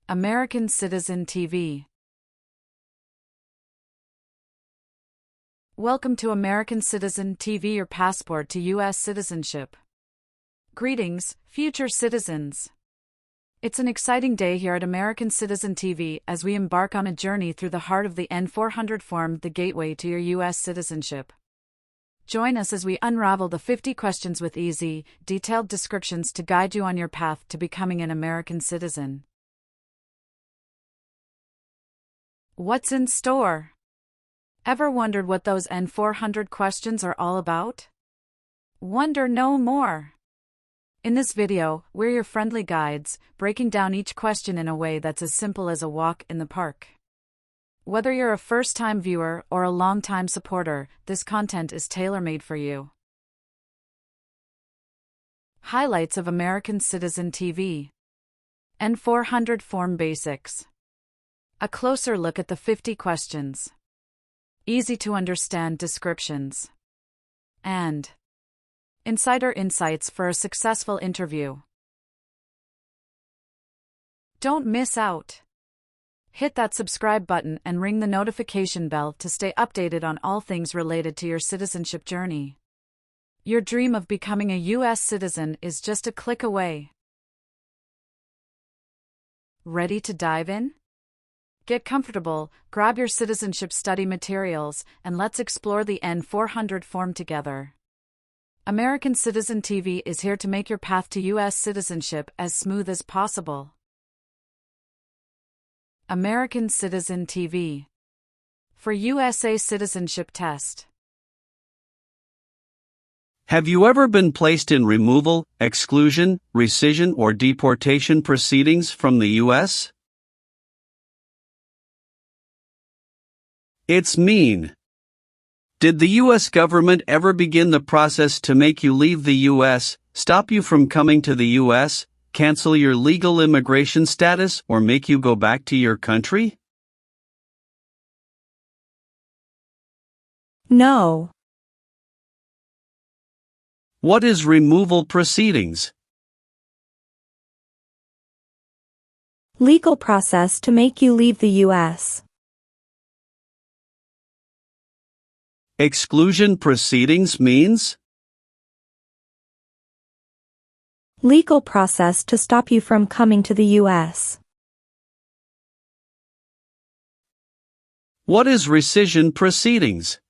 American Citizen TV. Welcome to American Citizen TV, your passport to U.S. citizenship. Greetings, future citizens. It's an exciting day here at American Citizen TV as we embark on a journey through the heart of the N400 form, the gateway to your U.S. citizenship. Join us as we unravel the 50 questions with easy, detailed descriptions to guide you on your path to becoming an American citizen. What's in store? Ever wondered what those N400 questions are all about? Wonder no more. In this video, we're your friendly guides, breaking down each question in a way that's as simple as a walk in the park. Whether you're a first-time viewer or a long-time supporter, this content is tailor-made for you. Highlights of American Citizen TV. N400 Form Basics. A closer look at the 50 questions. Easy-to-understand descriptions. And insider insights for a successful interview. Don't miss out. Hit that subscribe button and ring the notification bell to stay updated on all things related to your citizenship journey. Your dream of becoming a U.S. citizen is just a click away. Ready to dive in? Get comfortable, grab your citizenship study materials, and let's explore the N400 form together. American Citizen TV is here to make your path to U.S. citizenship as smooth as possible. American Citizen TV. For USA Citizenship Test. Have you ever been placed in removal, exclusion, rescission, or deportation proceedings from the U.S.? It's mean. Did the U.S. government ever begin the process to make you leave the U.S., stop you from coming to the U.S., cancel your legal immigration status, or make you go back to your country? No. What is removal proceedings? Legal process to make you leave the U.S. Exclusion proceedings means? Legal process to stop you from coming to the U.S. What is rescission proceedings?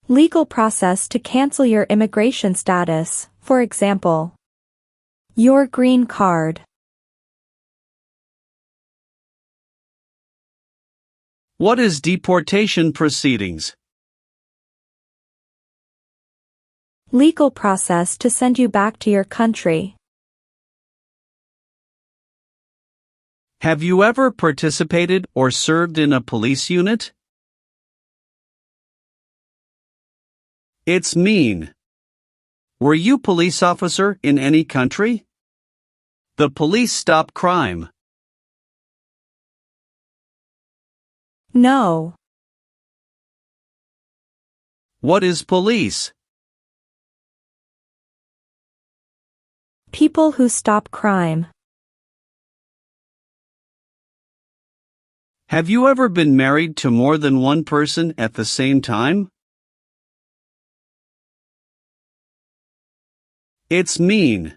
Legal process to cancel your immigration status, for example, your green card. What is deportation proceedings? Legal process to send you back to your country. Have you ever participated or served in a police unit? It's mean. Were you police officer in any country? The police stop crime. No. What is police? People who stop crime. Have you ever been married to more than one person at the same time? It's mean.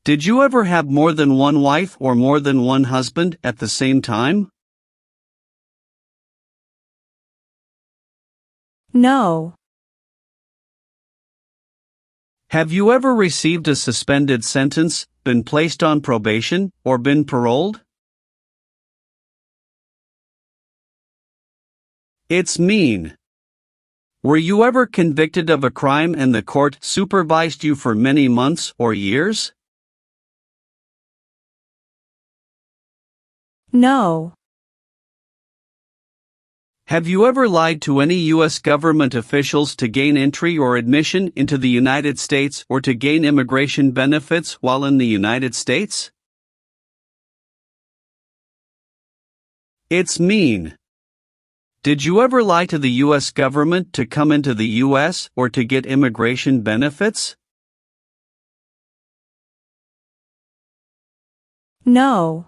Did you ever have more than one wife or more than one husband at the same time? No. Have you ever received a suspended sentence, been placed on probation, or been paroled? It's mean. Were you ever convicted of a crime and the court supervised you for many months or years? No. Have you ever lied to any U.S. government officials to gain entry or admission into the United States or to gain immigration benefits while in the United States? It's mean. Did you ever lie to the U.S. government to come into the U.S. or to get immigration benefits? No.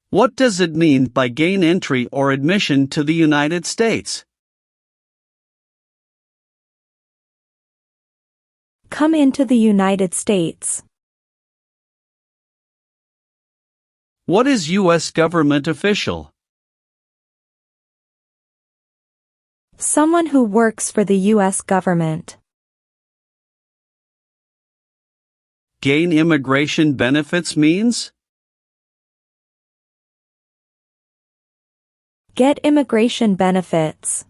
What does it mean by gain entry or admission to the United States? Come into the United States. What is U.S. government official? Someone who works for the U.S. government. Gain immigration benefits means? Get immigration benefits.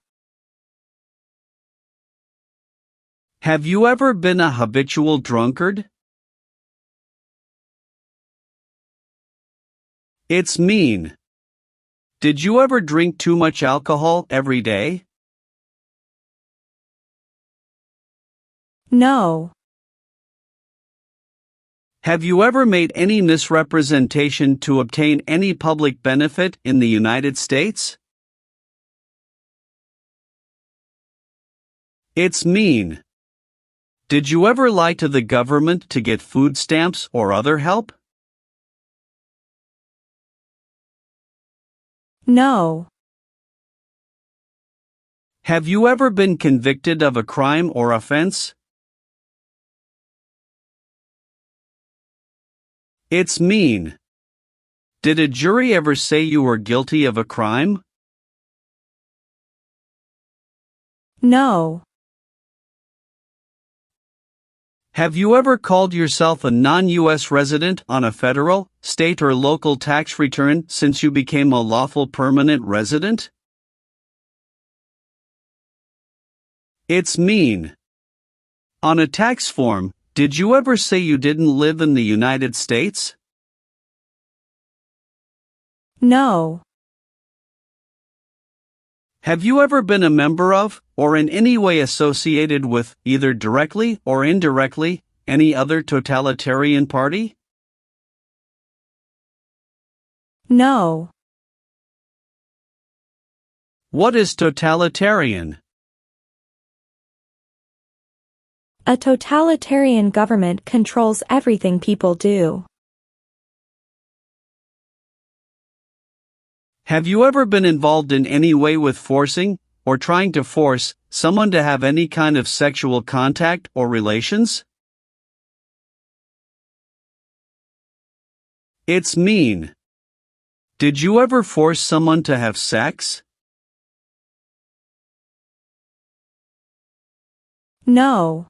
Have you ever been a habitual drunkard? It's mean. Did you ever drink too much alcohol every day? No. Have you ever made any misrepresentation to obtain any public benefit in the United States? It's mean. Did you ever lie to the government to get food stamps or other help? No. Have you ever been convicted of a crime or offense? It's mean. Did a jury ever say you were guilty of a crime? No. Have you ever called yourself a non-U.S. resident on a federal, state or local tax return since you became a lawful permanent resident? It's mean. On a tax form, did you ever say you didn't live in the United States? No. Have you ever been a member of, or in any way associated with, either directly or indirectly, any other totalitarian party? No. What is totalitarian? A totalitarian government controls everything people do. Have you ever been involved in any way with forcing, or trying to force, someone to have any kind of sexual contact or relations? It's mean. Did you ever force someone to have sex? No.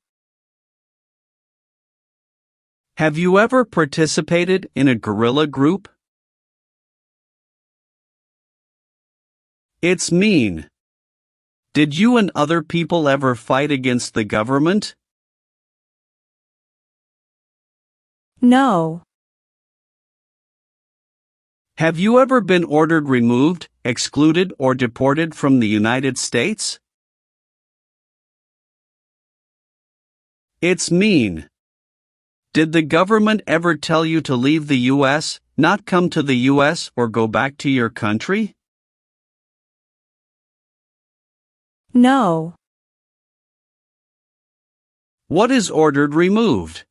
Have you ever participated in a guerrilla group? It's mean. Did you and other people ever fight against the government? No. Have you ever been ordered removed, excluded or deported from the United States? It's mean. Did the government ever tell you to leave the U.S., not come to the U.S. or go back to your country? No. What is ordered removed?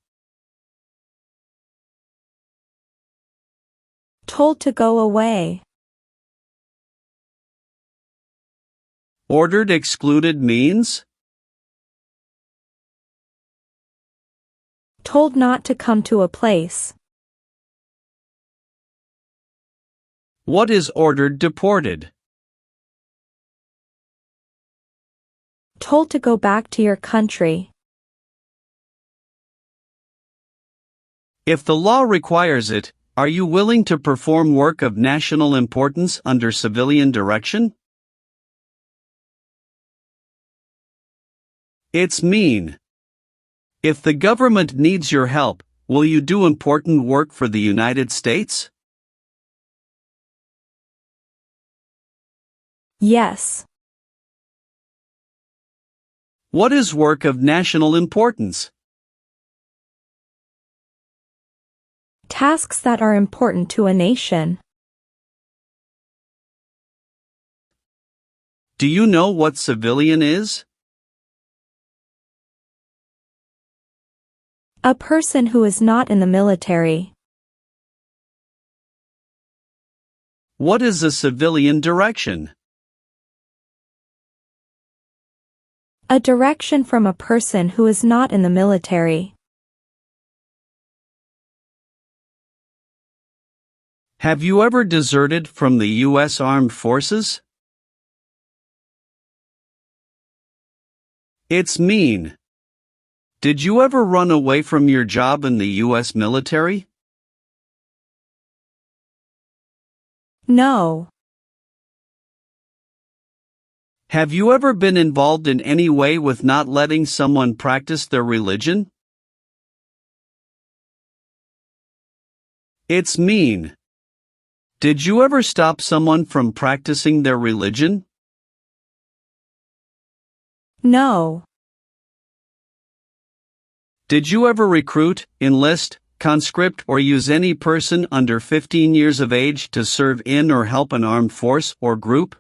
Told to go away. Ordered excluded means? Told not to come to a place. What is ordered deported? Told to go back to your country. If the law requires it, are you willing to perform work of national importance under civilian direction? It's mean. If the government needs your help, will you do important work for the United States? Yes. What is work of national importance? Tasks that are important to a nation. Do you know what civilian is? A person who is not in the military. What is a civilian direction? A direction from a person who is not in the military. Have you ever deserted from the U.S. Armed Forces? It's mean. Did you ever run away from your job in the U.S. military? No. Have you ever been involved in any way with not letting someone practice their religion? It's mean. Did you ever stop someone from practicing their religion? No. Did you ever recruit, enlist, conscript or use any person under 15 years of age to serve in or help an armed force or group?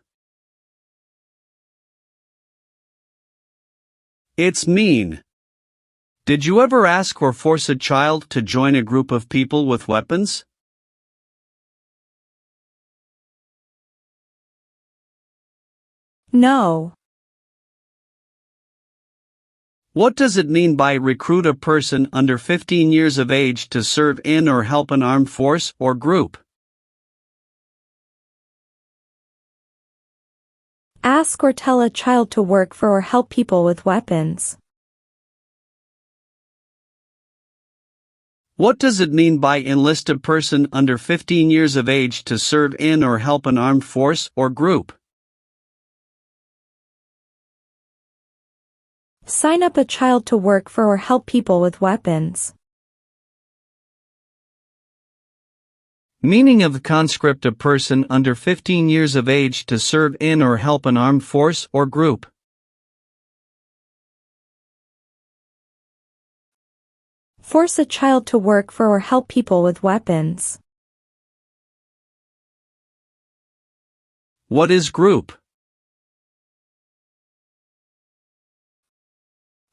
It's mean. Did you ever ask or force a child to join a group of people with weapons? No. What does it mean by recruit a person under 15 years of age to serve in or help an armed force or group? Ask or tell a child to work for or help people with weapons. What does it mean by enlist a person under 15 years of age to serve in or help an armed force or group? Sign up a child to work for or help people with weapons. Meaning of conscript a person under 15 years of age to serve in or help an armed force or group. Force a child to work for or help people with weapons. What is group?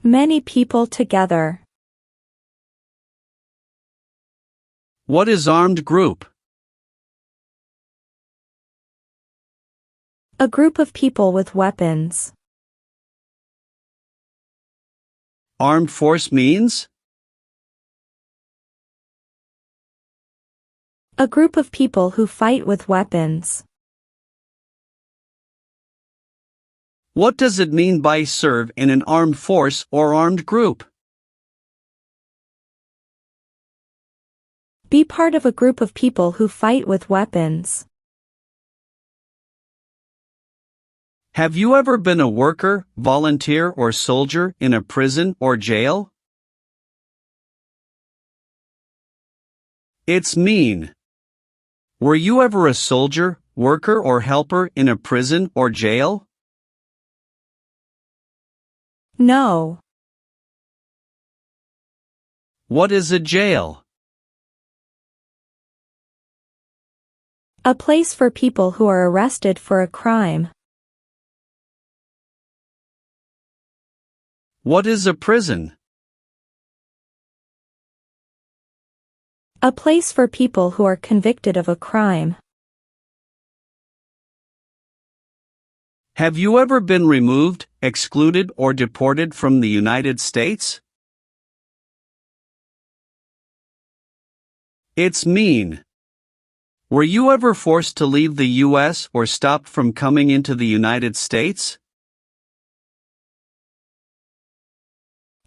Many people together. What is armed group? A group of people with weapons. Armed force means? A group of people who fight with weapons. What does it mean by serve in an armed force or armed group? Be part of a group of people who fight with weapons. Have you ever been a worker, volunteer or soldier in a prison or jail? It's mean. Were you ever a soldier, worker or helper in a prison or jail? No. What is a jail? A place for people who are arrested for a crime. What is a prison? A place for people who are convicted of a crime. Have you ever been removed, excluded or deported from the United States? It's mean. Were you ever forced to leave the U.S. or stopped from coming into the United States?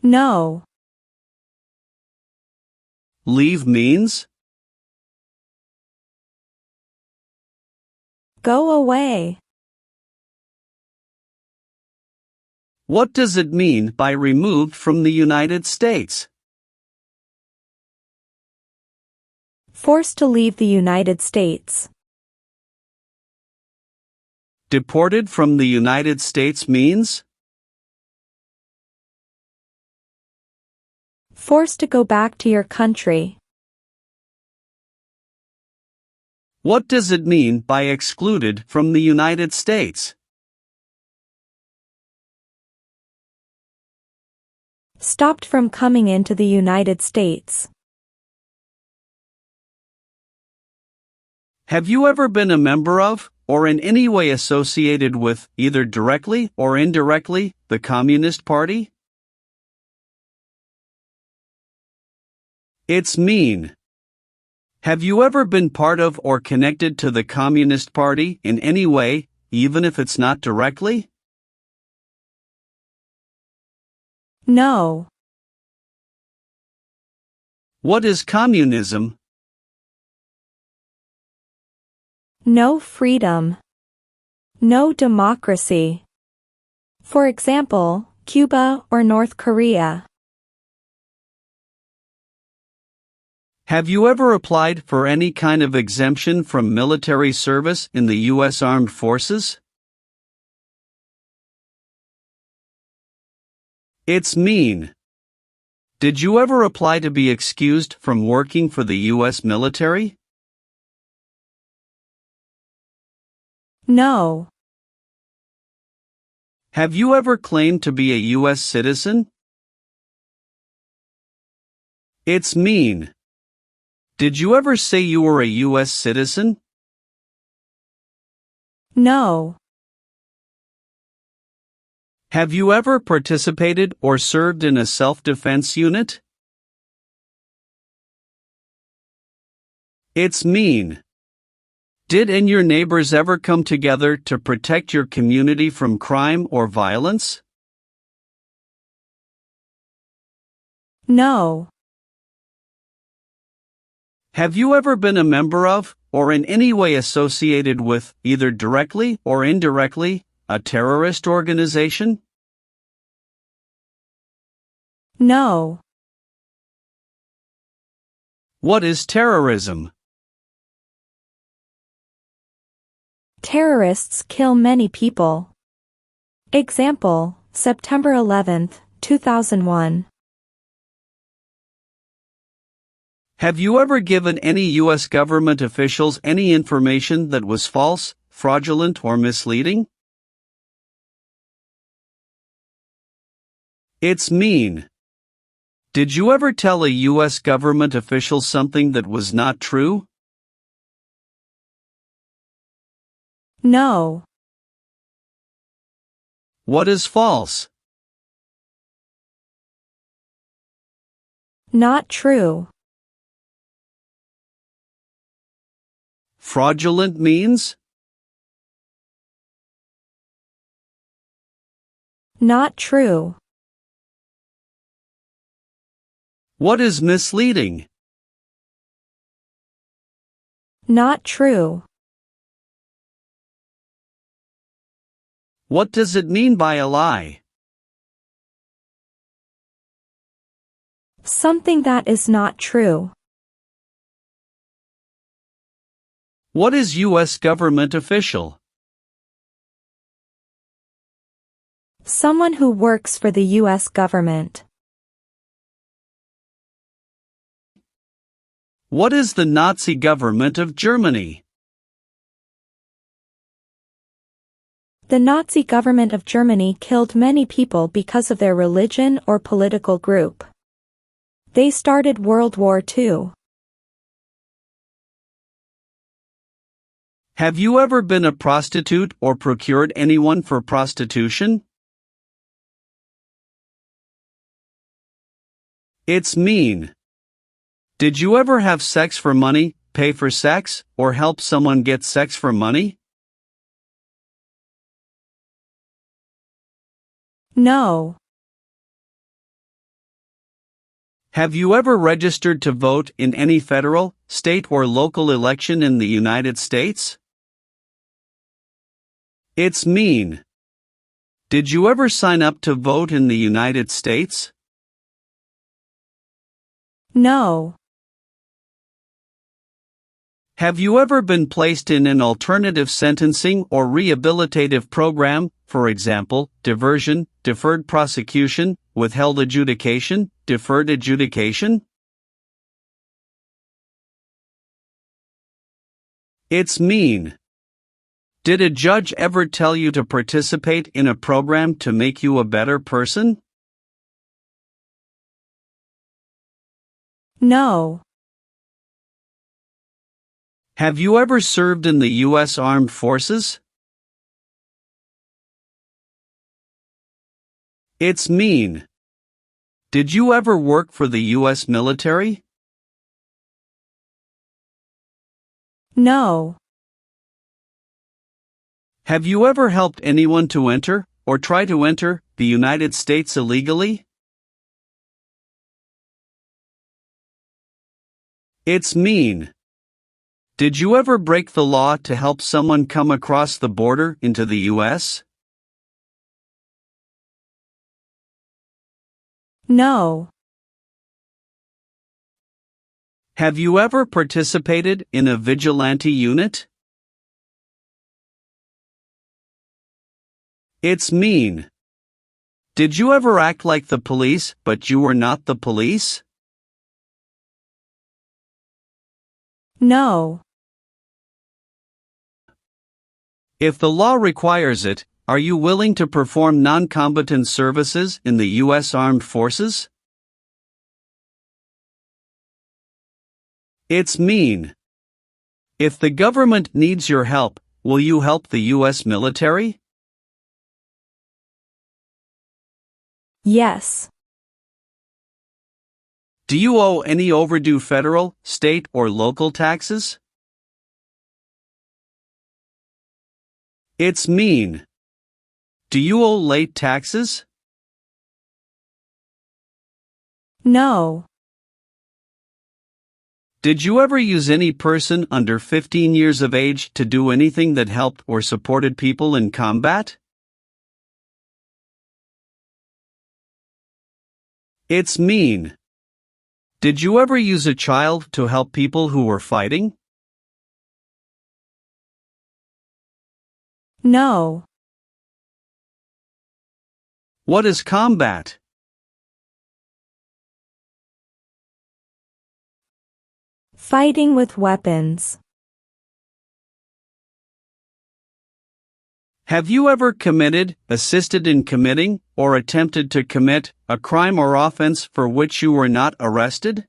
No. Leave means? Go away. What does it mean by removed from the United States? Forced to leave the United States. Deported from the United States means? Forced to go back to your country. What does it mean by excluded from the United States? Stopped from coming into the United States. Have you ever been a member of, or in any way associated with, either directly or indirectly, the Communist Party? It's mean. Have you ever been part of or connected to the Communist Party in any way, even if it's not directly? No. What is communism? No freedom. No democracy. For example, Cuba or North Korea. Have you ever applied for any kind of exemption from military service in the U.S. Armed Forces? It's mean. Did you ever apply to be excused from working for the U.S. military? No. Have you ever claimed to be a U.S. citizen? It's mean. Did you ever say you were a U.S. citizen? No. Have you ever participated or served in a self-defense unit? It's mean. Did and your neighbors ever come together to protect your community from crime or violence? No. Have you ever been a member of, or in any way associated with, either directly or indirectly, a terrorist organization? No. What is terrorism? Terrorists kill many people. Example, September 11, 2001. Have you ever given any U.S. government officials any information that was false, fraudulent, or misleading? It's mean. Did you ever tell a U.S. government official something that was not true? No. What is false? Not true. Fraudulent means? Not true. What is misleading? Not true. What does it mean by a lie? Something that is not true. What is U.S. government official? Someone who works for the U.S. government. What is the Nazi government of Germany? The Nazi government of Germany killed many people because of their religion or political group. They started World War II. Have you ever been a prostitute or procured anyone for prostitution? It's mean. Did you ever have sex for money, pay for sex, or help someone get sex for money? No. Have you ever registered to vote in any federal, state, or local election in the United States? It's mean. Did you ever sign up to vote in the United States? No. Have you ever been placed in an alternative sentencing or rehabilitative program, for example, diversion, deferred prosecution, withheld adjudication, deferred adjudication? It's mean. Did a judge ever tell you to participate in a program to make you a better person? No. Have you ever served in the U.S. Armed Forces? It's mean. Did you ever work for the U.S. military? No. Have you ever helped anyone to enter, or try to enter, the United States illegally? It's mean. Did you ever break the law to help someone come across the border into the U.S.? No. Have you ever participated in a vigilante unit? It's mean. Did you ever act like the police, but you were not the police? No. If the law requires it, are you willing to perform non-combatant services in the U.S. Armed Forces? It's mean. If the government needs your help, will you help the U.S. military? Yes. Do you owe any overdue federal, state, or local taxes? It's mean. Do you owe late taxes? No. Did you ever use any person under 15 years of age to do anything that helped or supported people in combat? It's mean. Did you ever use a child to help people who were fighting? No. What is combat? Fighting with weapons. Have you ever committed, assisted in committing, or attempted to commit a crime or offense for which you were not arrested?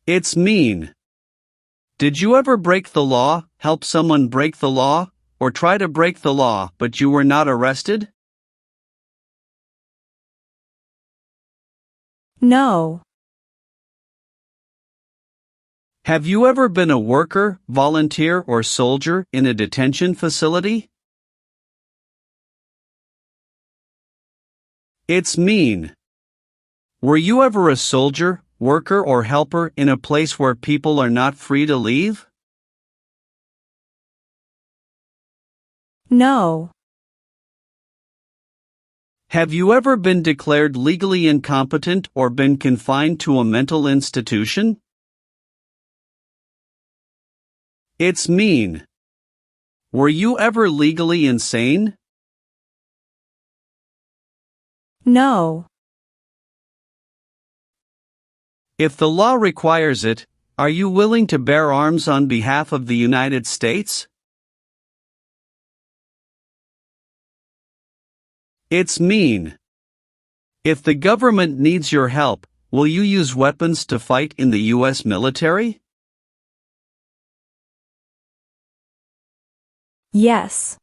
It's mean. Did you ever break the law, help someone break the law, or try to break the law but you were not arrested? No. Have you ever been a worker, volunteer, or soldier in a detention facility? It's mean. Were you ever a soldier, worker, or helper in a place where people are not free to leave? No. Have you ever been declared legally incompetent or been confined to a mental institution? It's mean. Were you ever legally insane? No. If the law requires it, are you willing to bear arms on behalf of the United States? It's mean. If the government needs your help, will you use weapons to fight in the U.S. military? Yes.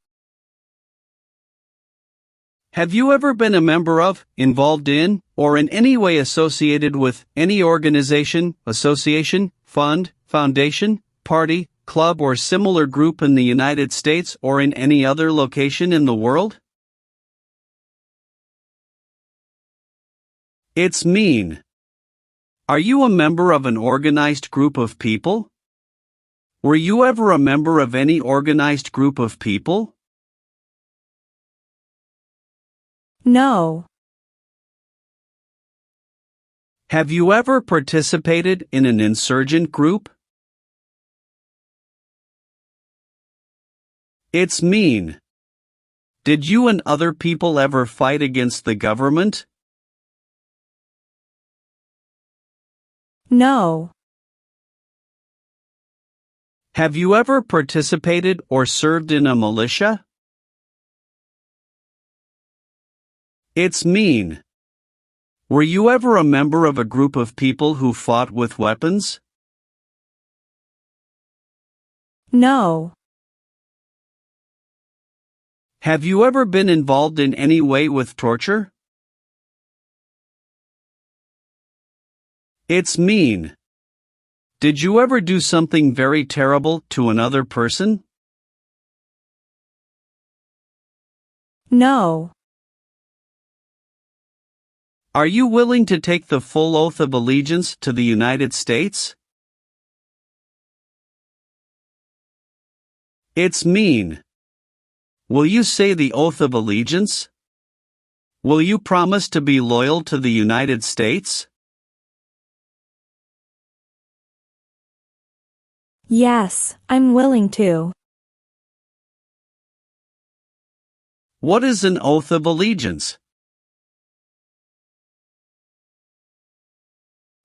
Have you ever been a member of, involved in, or in any way associated with any organization, association, fund, foundation, party, club, or similar group in the United States or in any other location in the world? It's mean. Are you a member of an organized group of people? Were you ever a member of any organized group of people? No. Have you ever participated in an insurgent group? It's mean. Did you and other people ever fight against the government? No. Have you ever participated or served in a militia? It's mean. Were you ever a member of a group of people who fought with weapons? No. Have you ever been involved in any way with torture? It's mean. Did you ever do something very terrible to another person? No. Are you willing to take the full oath of allegiance to the United States? It's mean. Will you say the oath of allegiance? Will you promise to be loyal to the United States? Yes, I'm willing to. What is an oath of allegiance?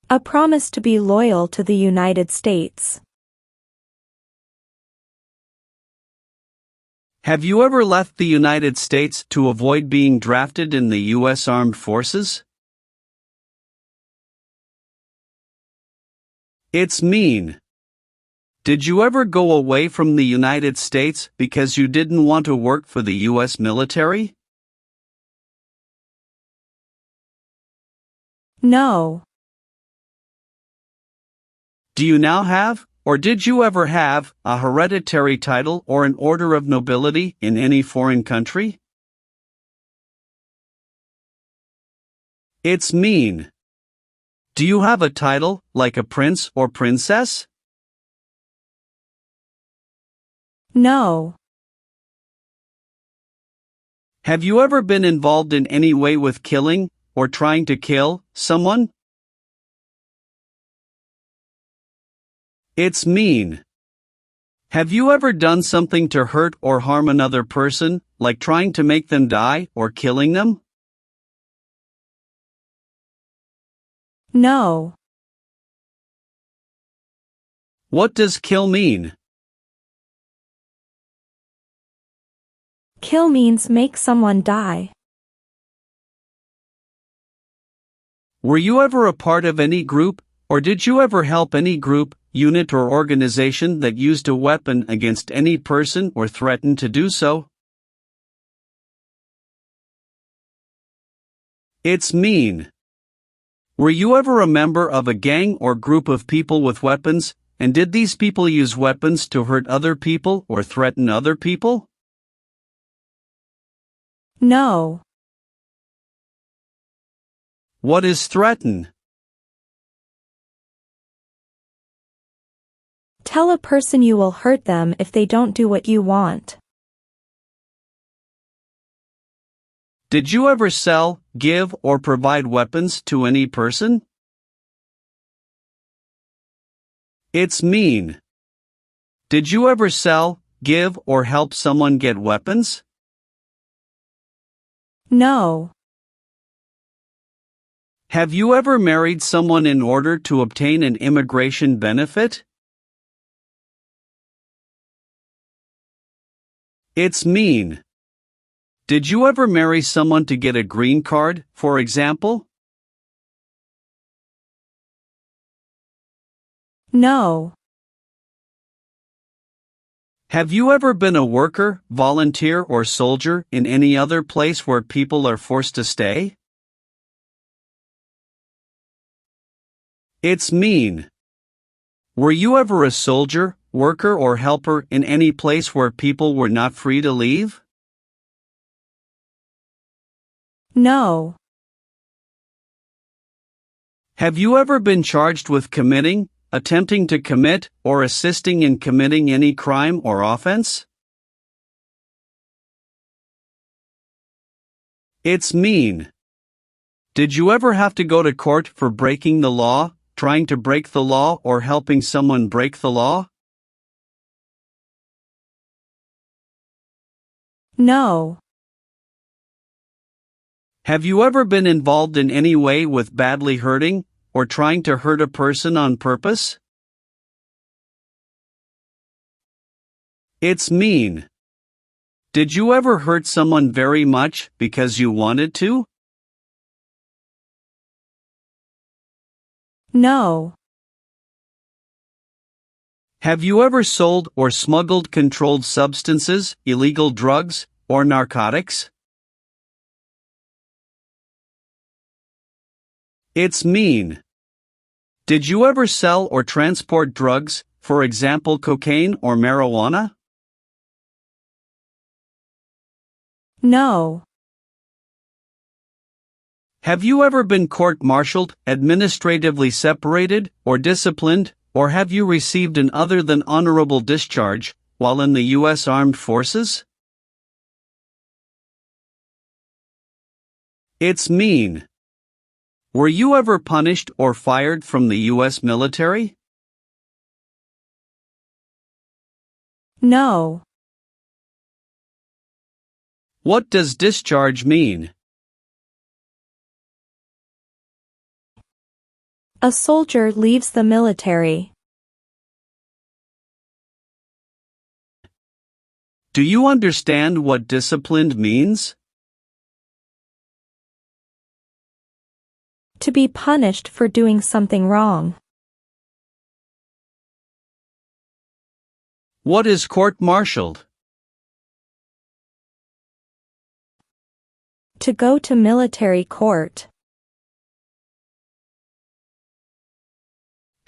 A promise to be loyal to the United States. Have you ever left the United States to avoid being drafted in the U.S. Armed Forces? It's mean. Did you ever go away from the United States because you didn't want to work for the U.S. military? No. Do you now have, or did you ever have, a hereditary title or an order of nobility in any foreign country? It's mean. Do you have a title, like a prince or princess? No. Have you ever been involved in any way with killing, or trying to kill, someone? It's mean. Have you ever done something to hurt or harm another person, like trying to make them die or killing them? No. What does kill mean? Kill means make someone die. Were you ever a part of any group, or did you ever help any group, unit or organization that used a weapon against any person or threatened to do so? It's mean. Were you ever a member of a gang or group of people with weapons, and did these people use weapons to hurt other people or threaten other people? No. What is threaten? Tell a person you will hurt them if they don't do what you want. Did you ever sell, give, or provide weapons to any person? It's mean. Did you ever sell, give, or help someone get weapons? No. Have you ever married someone in order to obtain an immigration benefit? It's mean. Did you ever marry someone to get a green card, for example? No. Have you ever been a worker, volunteer, or soldier in any other place where people are forced to stay? It's mean. Were you ever a soldier, worker, or helper in any place where people were not free to leave? No. Have you ever been charged with committing, attempting to commit, or assisting in committing any crime or offense? It's mean. Did you ever have to go to court for breaking the law, trying to break the law, or helping someone break the law? No. Have you ever been involved in any way with badly hurting, or trying to hurt a person on purpose? It's mean. Did you ever hurt someone very much because you wanted to? No. Have you ever sold or smuggled controlled substances, illegal drugs, or narcotics? It's mean. Did you ever sell or transport drugs, for example cocaine or marijuana? No. Have you ever been court-martialed, administratively separated, or disciplined, or have you received an other than honorable discharge while in the U.S. Armed Forces? It's mean. Were you ever punished or fired from the U.S. military? No. What does discharge mean? A soldier leaves the military. Do you understand what disciplined means? To be punished for doing something wrong. What is court-martialed? To go to military court.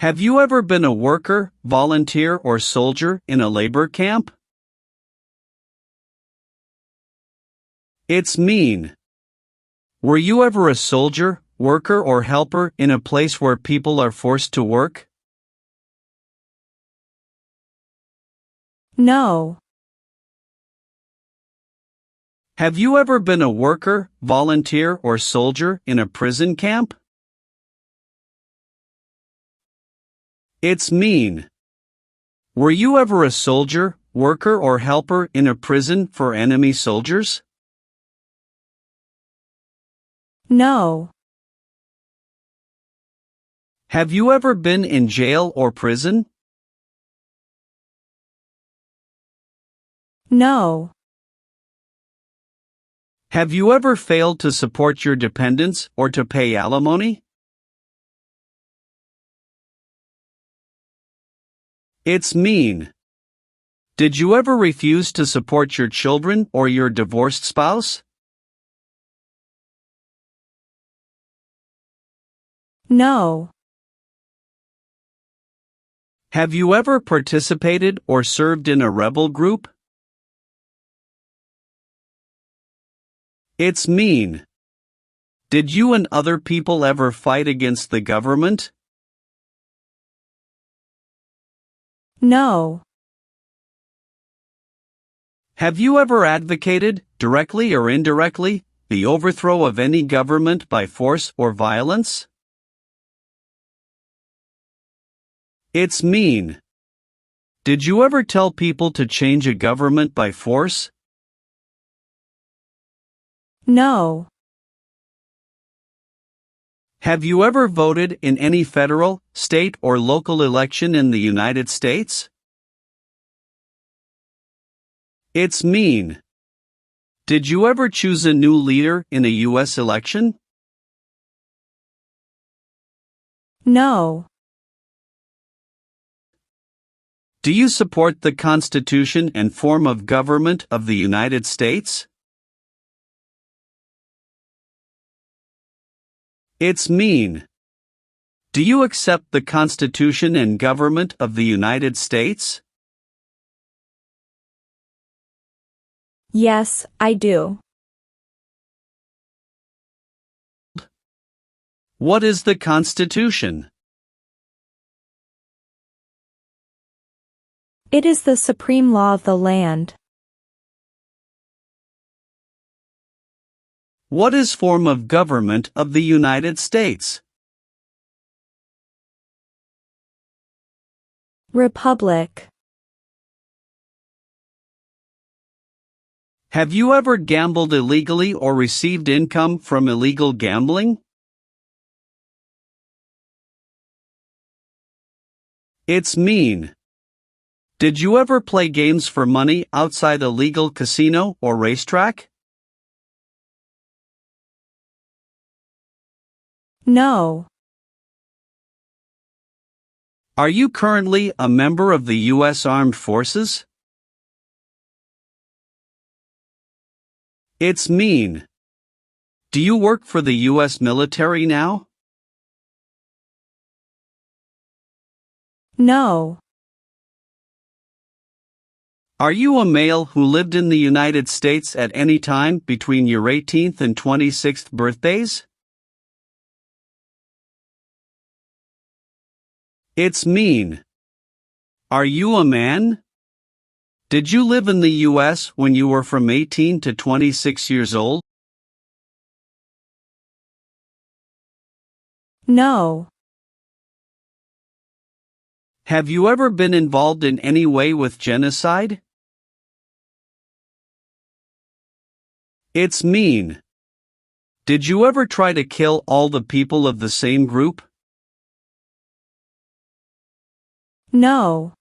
Have you ever been a worker, volunteer, or soldier in a labor camp? It's mean. Were you ever a soldier, worker, or helper in a place where people are forced to work? No. Have you ever been a worker, volunteer, or soldier in a prison camp? It's mean. Were you ever a soldier, worker, or helper in a prison for enemy soldiers? No. Have you ever been in jail or prison? No. Have you ever failed to support your dependents or to pay alimony? It's mean. Did you ever refuse to support your children or your divorced spouse? No. Have you ever participated or served in a rebel group? It's mean. Did you and other people ever fight against the government? No. Have you ever advocated, directly or indirectly, the overthrow of any government by force or violence? It's mean. Did you ever tell people to change a government by force? No. Have you ever voted in any federal, state, or local election in the United States? It's mean. Did you ever choose a new leader in a U.S. election? No. Do you support the Constitution and form of government of the United States? It's mean. Do you accept the Constitution and government of the United States? Yes, I do. What is the Constitution? It is the supreme law of the land. What is form of government of the United States? Republic. Have you ever gambled illegally or received income from illegal gambling? It's mean. Did you ever play games for money outside a legal casino or racetrack? No. Are you currently a member of the U.S. Armed Forces? It's mean. Do you work for the U.S. military now? No. Are you a male who lived in the United States at any time between your 18th and 26th birthdays? It's mean. Are you a man? Did you live in the U.S. when you were from 18 to 26 years old? No. Have you ever been involved in any way with genocide? It's mean. Did you ever try to kill all the people of the same group? No.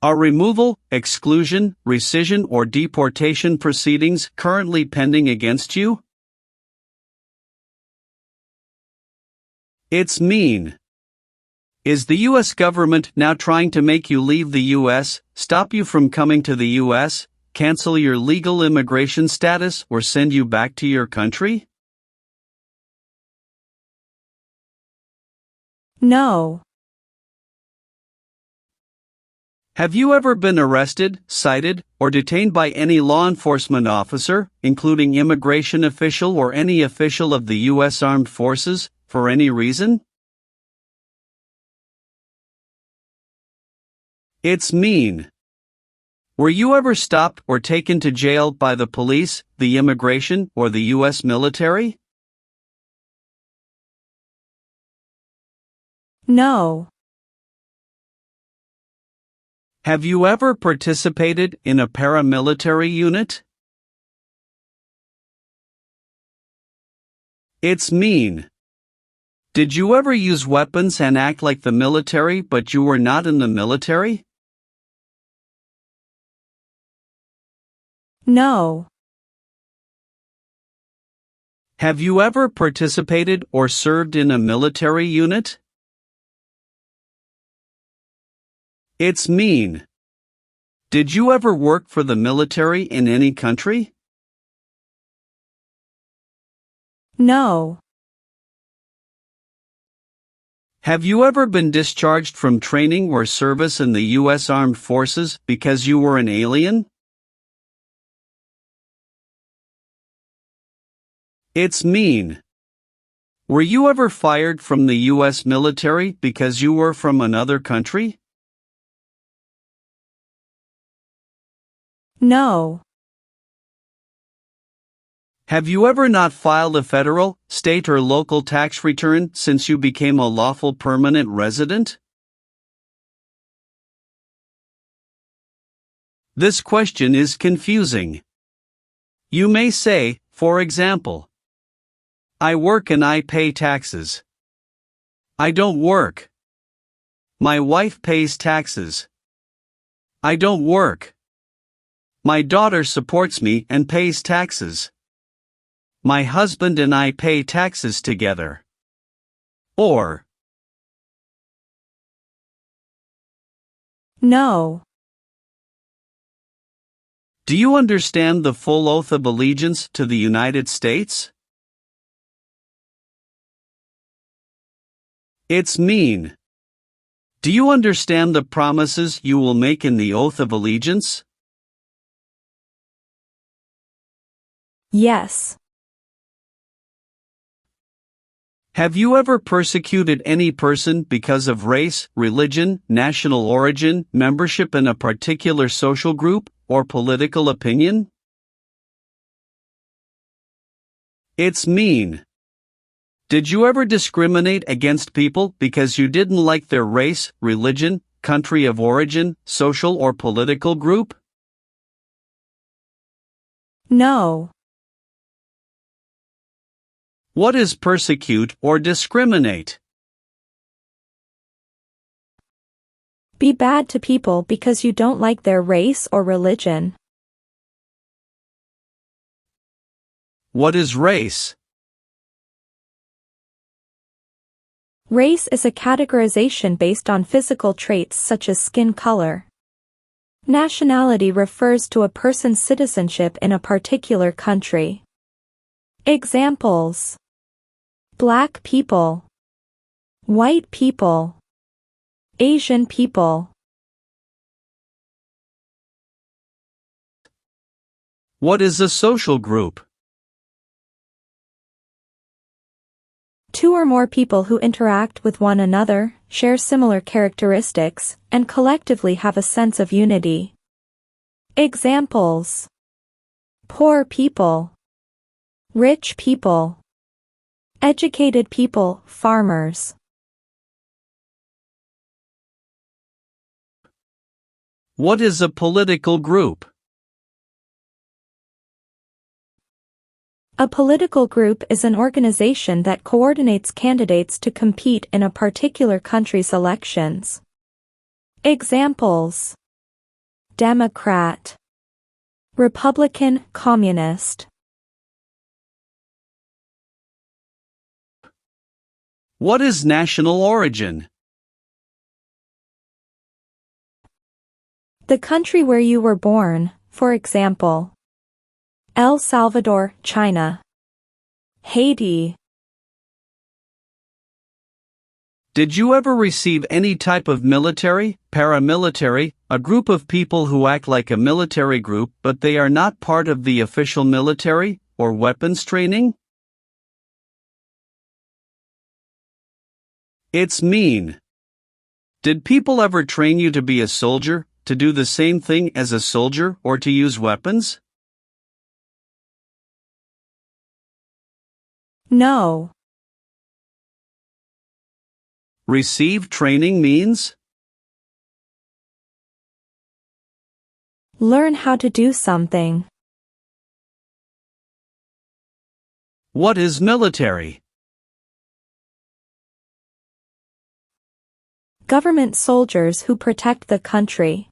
Are removal, exclusion, rescission or deportation proceedings currently pending against you? It's mean. Is the U.S. government now trying to make you leave the U.S., stop you from coming to the U.S., cancel your legal immigration status or send you back to your country? No. Have you ever been arrested, cited, or detained by any law enforcement officer, including immigration official or any official of the U.S. Armed Forces, for any reason? It's mean. Were you ever stopped or taken to jail by the police, the immigration, or the U.S. military? No. Have you ever participated in a paramilitary unit? It's mean. Did you ever use weapons and act like the military but you were not in the military? No. Have you ever participated or served in a military unit? It's mean. Did you ever work for the military in any country? No. Have you ever been discharged from training or service in the U.S. Armed Forces because you were an alien? It's mean. Were you ever fired from the U.S. military because you were from another country? No. Have you ever not filed a federal, state or local tax return since you became a lawful permanent resident? This question is confusing. You may say, for example, I work and I pay taxes. I don't work. My wife pays taxes. I don't work. My daughter supports me and pays taxes. My husband and I pay taxes together. Or, No. do you understand the full oath of allegiance to the United States? It's mean. Do you understand the promises you will make in the oath of allegiance? Yes. Have you ever persecuted any person because of race, religion, national origin, membership in a particular social group, or political opinion? It's mean. Did you ever discriminate against people because you didn't like their race, religion, country of origin, social or political group? No. What is persecute or discriminate? Be bad to people because you don't like their race or religion. What is race? Race is a categorization based on physical traits such as skin color. Nationality refers to a person's citizenship in a particular country. Examples: Black people, white people, Asian people. What is a social group? Two or more people who interact with one another, share similar characteristics, and collectively have a sense of unity. Examples: poor people, rich people, educated people, farmers. What is a political group? A political group is an organization that coordinates candidates to compete in a particular country's elections. Examples: Democrat, Republican, Communist. What is national origin? The country where you were born, for example, El Salvador, China, Haiti. Did you ever receive any type of military, paramilitary, a group of people who act like a military group but they are not part of the official military, or weapons training? It's mean. Did people ever train you to be a soldier, to do the same thing as a soldier, or to use weapons? No. Receive training means? Learn how to do something. What is military? Government soldiers who protect the country.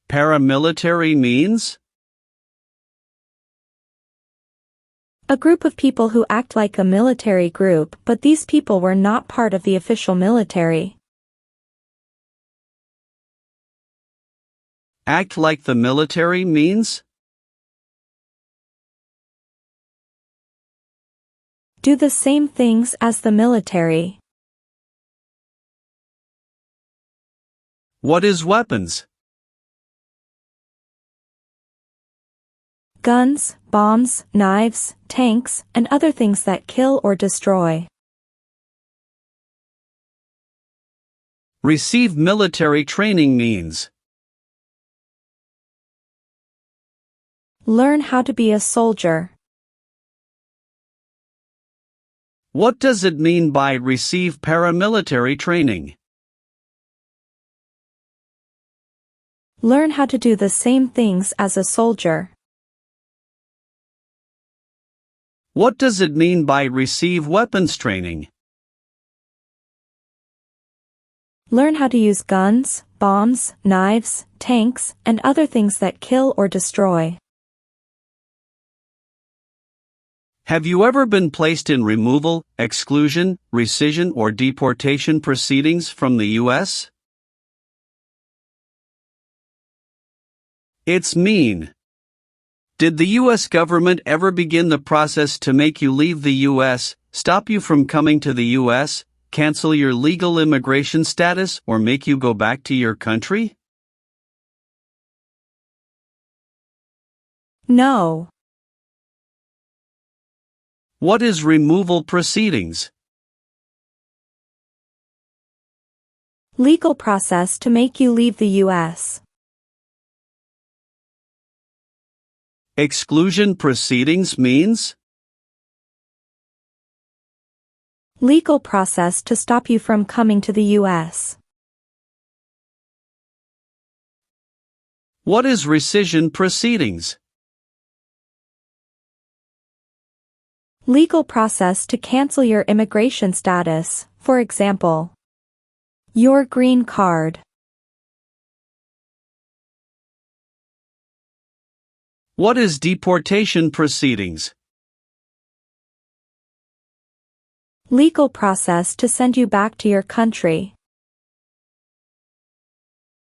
Paramilitary means? A group of people who act like a military group, but these people were not part of the official military. Act like the military means? Do the same things as the military. What is weapons? Guns, bombs, knives, tanks, and other things that kill or destroy. Receive military training means? Learn how to be a soldier. What does it mean by receive paramilitary training? Learn how to do the same things as a soldier. What does it mean by receive weapons training? Learn how to use guns, bombs, knives, tanks, and other things that kill or destroy. Have you ever been placed in removal, exclusion, rescission, or deportation proceedings from the U.S.? It's mean. Did the U.S. government ever begin the process to make you leave the U.S., stop you from coming to the U.S., cancel your legal immigration status, or make you go back to your country? No. What is removal proceedings? Legal process to make you leave the U.S. Exclusion proceedings means? Legal process to stop you from coming to the U.S. What is rescission proceedings? Legal process to cancel your immigration status, for example, your green card. What is deportation proceedings? Legal process to send you back to your country.